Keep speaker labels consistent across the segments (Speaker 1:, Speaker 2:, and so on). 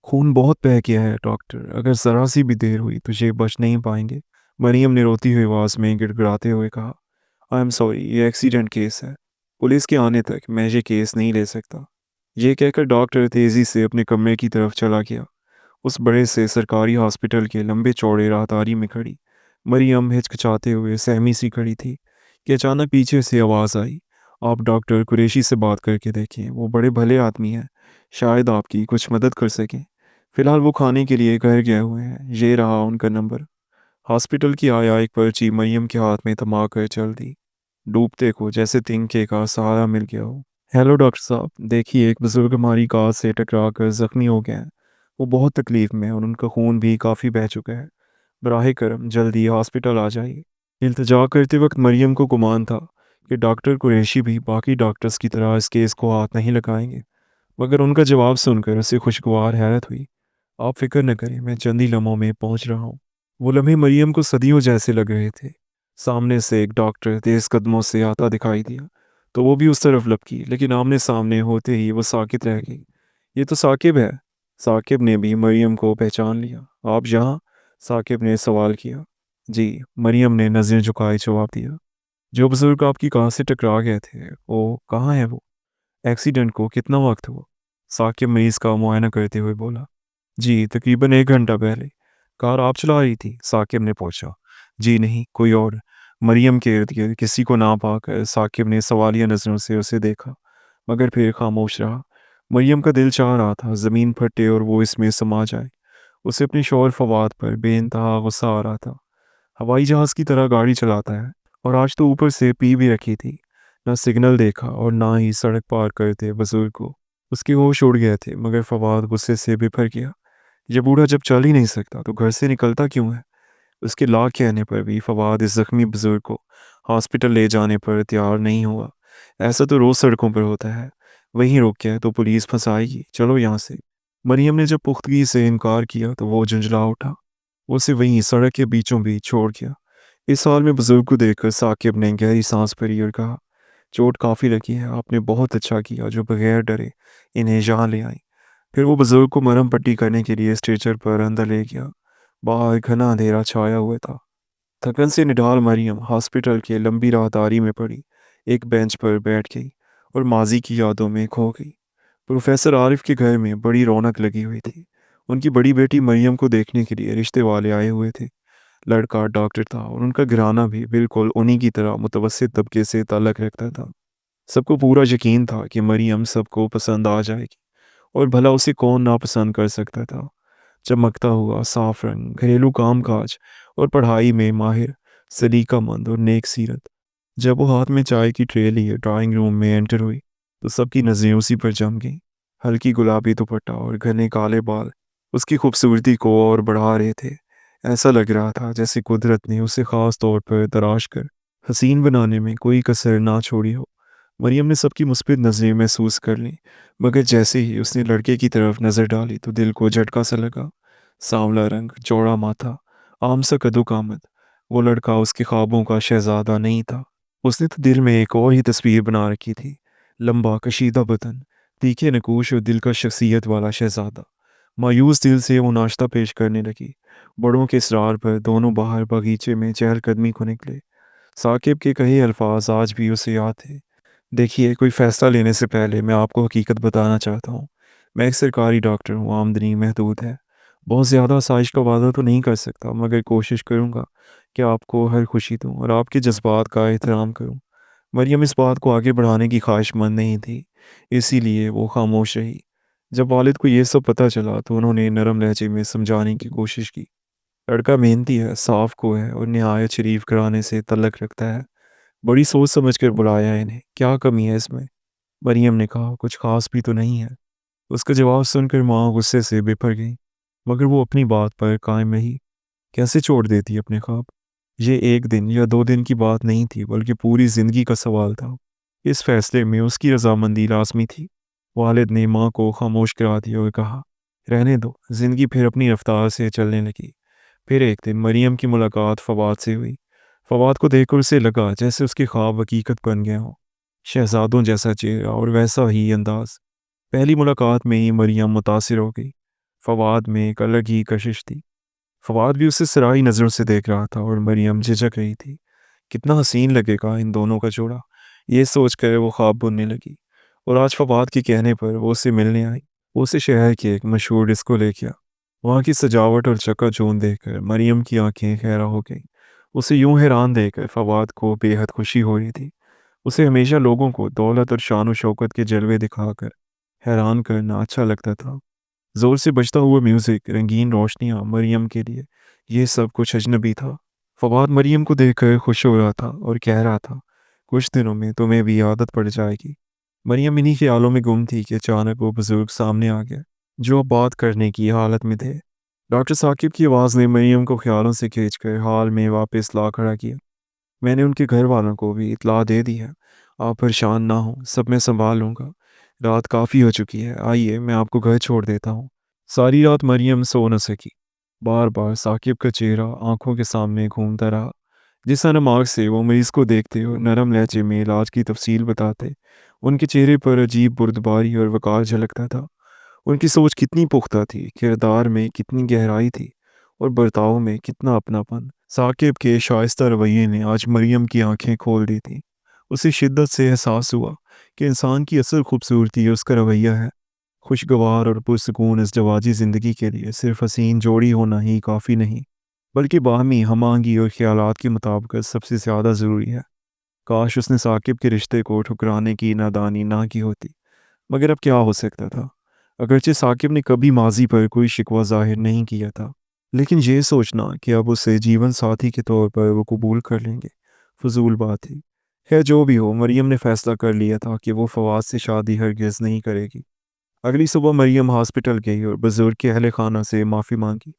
Speaker 1: خون بہت بہہ گیا ہے ڈاکٹر، اگر ذرا سی بھی دیر ہوئی تو یہ بچ نہیں پائیں گے۔ مریم نے روتی ہوئی آواز میں گڑ گڑاتے ہوئے کہا، آئی ایم سوری، یہ ایکسیڈنٹ کیس ہے، پولیس کے آنے تک میں یہ کیس نہیں لے سکتا۔ یہ کہہ کر ڈاکٹر تیزی سے اپنے کمرے کی طرف چلا گیا۔ اس بڑے سے سرکاری ہاسپٹل کے لمبے چوڑے راہداری میں کھڑی مریم ہچکچاتے ہوئے سہمی سی کھڑی تھی کہ اچانک پیچھے سے آواز آئی، آپ ڈاکٹر قریشی سے بات کر کے دیکھیں، وہ بڑے بھلے آدمی ہیں، شاید آپ کی کچھ مدد کر سکیں۔ فی الحال وہ کھانے کے لیے گھر گئے ہوئے ہیں، یہ رہا ان کا نمبر۔ ہاسپٹل کی آیا ایک پرچی مریم کے ہاتھ میں تھما کر چل دی، ڈوبتے کو جیسے تنکے کا سہارا مل گیا ہو۔ ہیلو ڈاکٹر صاحب، دیکھیے ایک بزرگ ہماری کار سے ٹکرا کر زخمی ہو گئے ہیں، وہ بہت تکلیف میں ہیں اور ان کا خون بھی کافی بہہ چکا ہے، براہ کرم جلدی ہاسپٹل آ جائیے۔ التجا کرتے وقت مریم کو گمان تھا کہ ڈاکٹر قریشی بھی باقی ڈاکٹرز کی طرح اس کیس کو ہاتھ نہیں لگائیں گے، مگر ان کا جواب سن کر اسے خوشگوار حیرت ہوئی۔ آپ فکر نہ کریں، میں چند ہی لمحوں میں پہنچ رہا ہوں۔ وہ لمحے مریم کو صدیوں جیسے لگ رہے تھے۔ سامنے سے ایک ڈاکٹر تیز قدموں سے آتا دکھائی دیا تو وہ بھی اس طرف لپکی، لیکن آمنے سامنے ہوتے ہی وہ ساکت رہ گئی۔ یہ تو ثاقب ہے۔ ثاقب نے بھی مریم کو پہچان لیا۔ آپ یہاں؟ ثاقب نے سوال کیا۔ جی، مریم نے نظریں جھکائے جواب دیا۔ جو بزرگ آپ کی کار سے ٹکرا گئے تھے، وہ کہاں ہے وہ؟ ایکسیڈنٹ کو کتنا وقت ہوا؟ ثاقب مریض کا معائنہ کرتے ہوئے بولا۔ جی، تقریباً 1 گھنٹہ پہلے۔ کار آپ چلا رہی تھی؟ ثاقب نے پوچھا۔ جی نہیں، کوئی اور۔ مریم کے ارد گرد کسی کو نہ پا کر ثاقب نے سوالیہ نظروں سے اسے دیکھا، مگر پھر خاموش رہا۔ مریم کا دل چاہ رہا تھا زمین پھٹے اور وہ اس میں سما جائے۔ اسے اپنے شوہر فواد پر بے انتہا غصہ آ رہا تھا۔ ہوائی جہاز کی طرح گاڑی چلاتا ہے، اور آج تو اوپر سے پی بھی رکھی تھی۔ نہ سگنل دیکھا اور نہ ہی سڑک پار کرتے بزرگ کو۔ اس کے ہوش اڑ گئے تھے، مگر فواد غصے سے بپھر گیا۔ یہ بوڑھا جب چل ہی نہیں سکتا تو گھر سے نکلتا کیوں ہے؟ اس کے لاکھ کہنے پر بھی فواد اس زخمی بزرگ کو ہاسپٹل لے جانے پر تیار نہیں ہوا۔ ایسا تو روز سڑکوں پر ہوتا ہے، وہیں روک گیا تو پولیس پھنسائے گی، چلو یہاں سے۔ مریم نے جب پختگی سے انکار کیا تو وہ جھنجھلا اٹھا، اسے وہیں سڑک کے بیچوں بیچ چھوڑ گیا۔ اس حال میں بزرگ کو دیکھ کر ثاقب نے گہری سانس بھری اور کہا، چوٹ کافی لگی ہے، آپ نے بہت اچھا کیا جو بغیر ڈرے انہیں یہاں لے آئی۔ پھر وہ بزرگ کو مرہم پٹی کرنے کے لیے اسٹریچر پر اندر لے گیا۔ باہر گھنا اندھیرا چھایا ہوا تھا۔ تھکن سے نڈال مریم ہاسپٹل کے لمبی راہداری میں پڑی ایک بینچ پر بیٹھ گئی اور ماضی کی یادوں میں کھو گئی۔ پروفیسر عارف کے گھر میں بڑی رونق لگی ہوئی تھی۔ ان کی بڑی بیٹی مریم کو دیکھنے کے لیے رشتے والے آئے ہوئے تھے۔ لڑکا ڈاکٹر تھا اور ان کا گھرانہ بھی بالکل انہی کی طرح متوسط طبقے سے تعلق رکھتا تھا۔ سب کو پورا یقین تھا کہ مریم سب کو پسند آ جائے گی، اور بھلا اسے کون ناپسند کر سکتا تھا؟ چمکتا ہوا صاف رنگ، گھریلو کام کاج اور پڑھائی میں ماہر، سلیقہ مند اور نیک سیرت۔ جب وہ ہاتھ میں چائے کی ٹرے لیے ڈرائنگ روم میں انٹر ہوئی تو سب کی نظریں اسی پر جم گئیں۔ ہلکی گلابی دوپٹہ اور گھنے کالے بال اس کی خوبصورتی کو اور بڑھا رہے تھے۔ ایسا لگ رہا تھا جیسے قدرت نے اسے خاص طور پر تراش کر حسین بنانے میں کوئی کسر نہ چھوڑی ہو۔ مریم نے سب کی مثبت نظریں محسوس کر لیں، مگر جیسے ہی اس نے لڑکے کی طرف نظر ڈالی تو دل کو جھٹکا سا لگا۔ سانولا رنگ، چوڑا ماتھا، عام سا قد و قامت، وہ لڑکا اس کے خوابوں کا شہزادہ نہیں تھا۔ اس نے تو دل میں ایک اور ہی تصویر بنا رکھی تھی، لمبا کشیدہ بدن، تیکھے نقوش اور دلکش شخصیت والا شہزادہ۔ مایوس دل سے وہ ناشتہ پیش کرنے لگی۔ بڑوں کے اصرار پر دونوں باہر باغیچے میں چہل قدمی کو نکلے۔ ثاقب کے کہے الفاظ آج بھی اسے یاد تھے۔ دیکھیے، کوئی فیصلہ لینے سے پہلے میں آپ کو حقیقت بتانا چاہتا ہوں۔ میں ایک سرکاری ڈاکٹر ہوں، آمدنی محدود ہے، بہت زیادہ آسائش کا وعدہ تو نہیں کر سکتا، مگر کوشش کروں گا کہ آپ کو ہر خوشی دوں اور آپ کے جذبات کا احترام کروں۔ مریم اس بات کو آگے بڑھانے کی خواہش مند نہیں تھی، اسی لیے وہ خاموش رہی۔ جب والد کو یہ سب پتہ چلا تو انہوں نے نرم لہجے میں سمجھانے کی کوشش کی۔ لڑکا محنتی ہے، صاف کو ہے اور نہایت شریف گھرانے سے تعلق رکھتا ہے۔ بڑی سوچ سمجھ کر بلایا ہے انہیں، کیا کمی ہے اس میں؟ مریم نے کہا، کچھ خاص بھی تو نہیں ہے۔ اس کا جواب سن کر ماں غصے سے بپھر گئی، مگر وہ اپنی بات پر قائم رہی۔ کیسے چھوڑ دیتی اپنے خواب؟ یہ 1 دن یا 2 دن کی بات نہیں تھی، بلکہ پوری زندگی کا سوال تھا۔ اس فیصلے میں اس کی رضامندی لازمی تھی۔ والد نے ماں کو خاموش کرا دیا اور کہا، رہنے دو، زندگی پھر اپنی رفتار سے چلنے لگی۔ پھر ایک دن مریم کی ملاقات فواد سے ہوئی۔ فواد کو دیکھ کر اسے لگا جیسے اس کے خواب حقیقت بن گئے ہوں، شہزادوں جیسا چہرہ اور ویسا ہی انداز۔ پہلی ملاقات میں ہی مریم متاثر ہو گئی۔ فواد میں ایک الگ ہی کشش تھی۔ فواد بھی اسے سرائی نظروں سے دیکھ رہا تھا اور مریم جھجک رہی تھی۔ کتنا حسین لگے گا ان دونوں کا جوڑا، یہ سوچ کر وہ خواب بننے لگی۔ اور آج فواد کے کہنے پر وہ اسے ملنے آئی۔ وہ اسے شہر کے ایک مشہور ڈسکو لے گیا۔ وہاں کی سجاوٹ اور چکا چوند دیکھ کر مریم کی آنکھیں خیرہ ہو گئیں۔ اسے یوں حیران دیکھ کر فواد کو بے حد خوشی ہو رہی تھی۔ اسے ہمیشہ لوگوں کو دولت اور شان و شوکت کے جلوے دکھا کر حیران کرنا اچھا لگتا تھا۔ زور سے بجتا ہوا میوزک، رنگین روشنیاں، مریم کے لیے یہ سب کچھ اجنبی تھا۔ فواد مریم کو دیکھ کر خوش ہو رہا تھا اور کہہ رہا تھا، کچھ دنوں میں تمہیں بھی عادت پڑ جائے گی۔ مریم انہی خیالوں میں گم تھی کہ اچانک وہ بزرگ سامنے آ گیا جو اب بات کرنے کی حالت میں تھے۔ ڈاکٹر ثاقب کی آواز نے مریم کو خیالوں سے کھینچ کر حال میں واپس لا کھڑا کیا۔ میں نے ان کے گھر والوں کو بھی اطلاع دے دی ہے، آپ پریشان نہ ہوں، سب میں سنبھال لوں گا۔ رات کافی ہو چکی ہے، آئیے میں آپ کو گھر چھوڑ دیتا ہوں۔ ساری رات مریم سو نہ سکی۔ بار بار ثاقب کا چہرہ آنکھوں کے سامنے گھومتا رہا۔ جس انماغ سے وہ مریض کو دیکھتے اور نرم لہجے میں علاج کی تفصیل بتاتے، ان کے چہرے پر عجیب بردباری اور وقار جھلکتا تھا۔ ان کی سوچ کتنی پختہ تھی، کردار میں کتنی گہرائی تھی اور برتاؤ میں کتنا اپناپن۔ ثاقب کے شائستہ رویے نے آج مریم کی آنکھیں کھول دی تھیں۔ اسے شدت سے احساس ہوا کہ انسان کی اصل خوبصورتی اس کا رویہ ہے۔ خوشگوار اور پرسکون ازدواجی زندگی کے لیے صرف حسین جوڑی ہونا ہی کافی نہیں، بلکہ باہمی ہم آہنگی اور خیالات کی مطابقت سب سے زیادہ ضروری ہے۔ کاش اس نے ثاقب کے رشتے کو ٹھکرانے کی نادانی نہ کی ہوتی، مگر اب کیا ہو سکتا تھا۔ اگرچہ ثاقب نے کبھی ماضی پر کوئی شکوہ ظاہر نہیں کیا تھا، لیکن یہ سوچنا کہ اب اسے جیون ساتھی کے طور پر وہ قبول کر لیں گے، فضول بات تھی۔ خیر جو بھی ہو، مریم نے فیصلہ کر لیا تھا کہ وہ فواد سے شادی ہرگز نہیں کرے گی۔ اگلی صبح مریم ہاسپٹل گئی اور بزرگ کے اہل خانہ سے معافی مانگی۔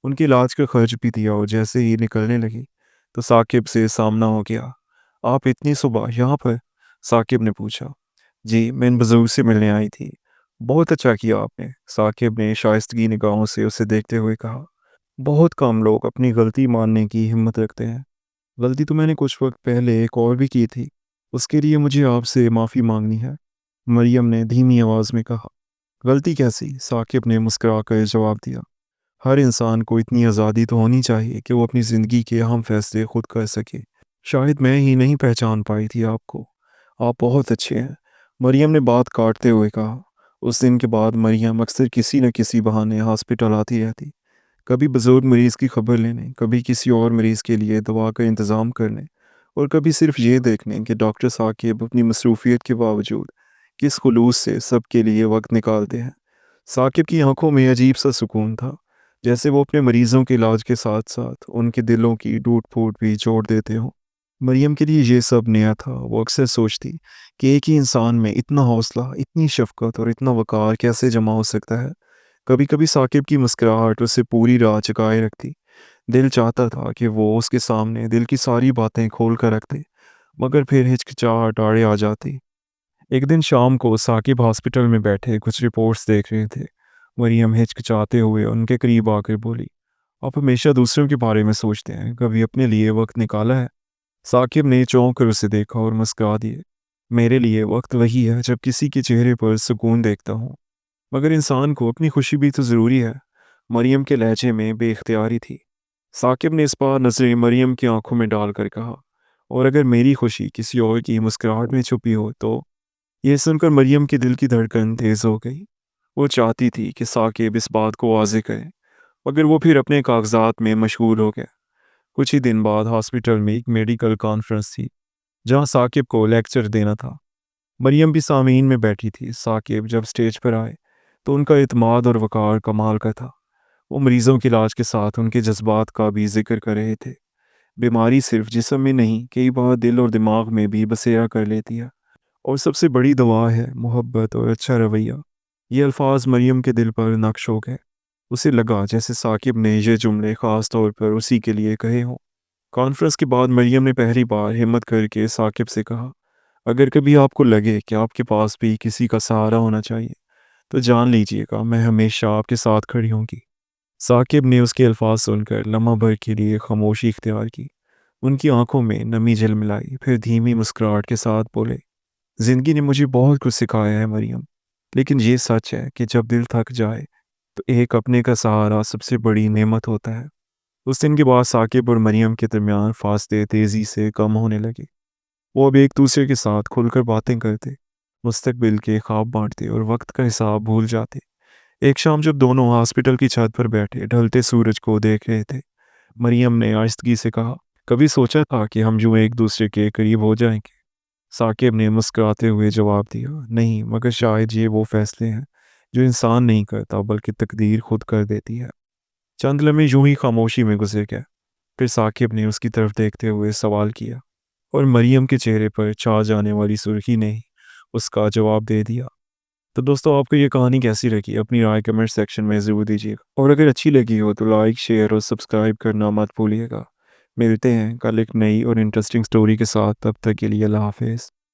Speaker 1: ان کے علاج کا خرچ بھی دیا اور جیسے ہی نکلنے لگی تو ثاقب سے سامنا ہو گیا۔ آپ اتنی صبح یہاں پر؟ ثاقب نے پوچھا۔ جی، میں ان بزرگ سے ملنے آئی تھی۔ بہت اچھا کیا آپ نے، ثاقب نے شائستگی نگاہوں سے اسے دیکھتے ہوئے کہا۔ بہت کم لوگ اپنی غلطی ماننے کی ہمت رکھتے ہیں۔ غلطی تو میں نے کچھ وقت پہلے ایک اور بھی کی تھی، اس کے لیے مجھے آپ سے معافی مانگنی ہے، مریم نے دھیمی آواز میں کہا۔ غلطی کیسی؟ ثاقب نے مسکرا کر جواب دیا۔ ہر انسان کو اتنی آزادی تو ہونی چاہیے کہ وہ اپنی زندگی کے اہم فیصلے خود کر سکے۔ شاید میں ہی نہیں پہچان پائی تھی آپ کو، آپ بہت اچھے ہیں، مریم نے بات کاٹتے ہوئے کہا۔ اس دن کے بعد مریم اکثر کسی نہ کسی بہانے ہاسپٹل آتی رہتی، کبھی بزرگ مریض کی خبر لینے، کبھی کسی اور مریض کے لیے دوا کا انتظام کرنے، اور کبھی صرف یہ دیکھنے کہ ڈاکٹر ثاقب اپنی مصروفیت کے باوجود کس خلوص سے سب کے لیے وقت نکالتے ہیں۔ ثاقب کی آنکھوں میں عجیب سا سکون تھا، جیسے وہ اپنے مریضوں کے علاج کے ساتھ ساتھ ان کے دلوں کی ٹوٹ پھوٹ بھی جوڑ دیتے ہوں۔ مریم کے لیے یہ سب نیا تھا۔ وہ اکثر سوچتی کہ ایک ہی انسان میں اتنا حوصلہ، اتنی شفقت اور اتنا وقار کیسے جمع ہو سکتا ہے۔ کبھی کبھی ثاقب کی مسکراہٹ اسے پوری رات جگائے رکھتی۔ دل چاہتا تھا کہ وہ اس کے سامنے دل کی ساری باتیں کھول کر رکھ دے، مگر پھر ہچکچاہٹ آڑے آ جاتی۔ ایک دن شام کو ثاقب ہاسپٹل میں بیٹھے کچھ رپورٹس دیکھ رہے تھے۔ مریم ہچکچاتے ہوئے ان کے قریب آ کر بولی، آپ ہمیشہ دوسروں کے بارے میں سوچتے ہیں، کبھی اپنے لیے وقت نکالا ہے؟ ثاقب نے چونک کر اسے دیکھا اور مسکرا دیے۔ میرے لیے وقت وہی ہے جب کسی کے چہرے پر سکون دیکھتا ہوں، مگر انسان کو اپنی خوشی بھی تو ضروری ہے، مریم کے لہجے میں بے اختیاری تھی۔ ثاقب نے اس بار نظریں مریم کی آنکھوں میں ڈال کر کہا، اور اگر میری خوشی کسی اور کی مسکراہٹ میں چھپی ہو تو؟ یہ سن کر مریم کے دل کی دھڑکن تیز ہو گئی۔ وہ چاہتی تھی کہ ثاقب اس بات کو واضح کرے، مگر وہ پھر اپنے کاغذات میں مشغول ہو گیا۔ کچھ ہی دن بعد ہاسپٹل میں ایک میڈیکل کانفرنس تھی جہاں ثاقب کو لیکچر دینا تھا۔ مریم بھی سامعین میں بیٹھی تھی۔ ثاقب جب سٹیج پر آئے تو ان کا اعتماد اور وقار کمال کا تھا۔ وہ مریضوں کے علاج کے ساتھ ان کے جذبات کا بھی ذکر کر رہے تھے۔ بیماری صرف جسم میں نہیں، کئی بار دل اور دماغ میں بھی بسیرا کر لیتی ہے، اور سب سے بڑی دوا ہے محبت اور اچھا رویہ۔ یہ الفاظ مریم کے دل پر نقش ہو گئے۔ اسے لگا جیسے ثاقب نے یہ جملے خاص طور پر اسی کے لیے کہے ہوں۔ کانفرنس کے بعد مریم نے پہلی بار ہمت کر کے ثاقب سے کہا، اگر کبھی آپ کو لگے کہ آپ کے پاس بھی کسی کا سہارا ہونا چاہیے تو جان لیجیے گا میں ہمیشہ آپ کے ساتھ کھڑی ہوں گی۔ ثاقب نے اس کے الفاظ سن کر لمحہ بھر کے لیے خاموشی اختیار کی۔ ان کی آنکھوں میں نمی جھلملائی، پھر دھیمی مسکراہٹ کے ساتھ بولے، زندگی نے مجھے بہت کچھ سکھایا ہے مریم، لیکن یہ سچ ہے کہ جب دل تھک جائے تو ایک اپنے کا سہارا سب سے بڑی نعمت ہوتا ہے۔ اس دن کے بعد ثاقب اور مریم کے درمیان فاصلے تیزی سے کم ہونے لگے۔ وہ اب ایک دوسرے کے ساتھ کھل کر باتیں کرتے، مستقبل کے خواب بانٹتے اور وقت کا حساب بھول جاتے۔ ایک شام جب دونوں ہاسپٹل کی چھت پر بیٹھے ڈھلتے سورج کو دیکھ رہے تھے، مریم نے آہستگی سے کہا، کبھی سوچا تھا کہ ہم یوں ایک دوسرے کے قریب ہو جائیں گے؟ ثاقب نے مسکراتے ہوئے جواب دیا، نہیں، مگر شاید یہ وہ فیصلے ہیں جو انسان نہیں کرتا بلکہ تقدیر خود کر دیتی ہے۔ چند لمحے یوں ہی خاموشی میں گزر گئے۔ پھر ثاقب نے اس کی طرف دیکھتے ہوئے سوال کیا، اور مریم کے چہرے پر چھا جانے والی سرخی نے ہی اس کا جواب دے دیا۔ تو دوستو، آپ کو یہ کہانی کیسی لگی؟ اپنی رائے کمنٹ سیکشن میں ضرور دیجیے گا، اور اگر اچھی لگی ہو تو لائک، شیئر اور سبسکرائب کرنا مت بھولیے گا۔ ملتے ہیں کل ایک نئی اور انٹرسٹنگ سٹوری کے ساتھ، تب تک کے لیے اللہ حافظ۔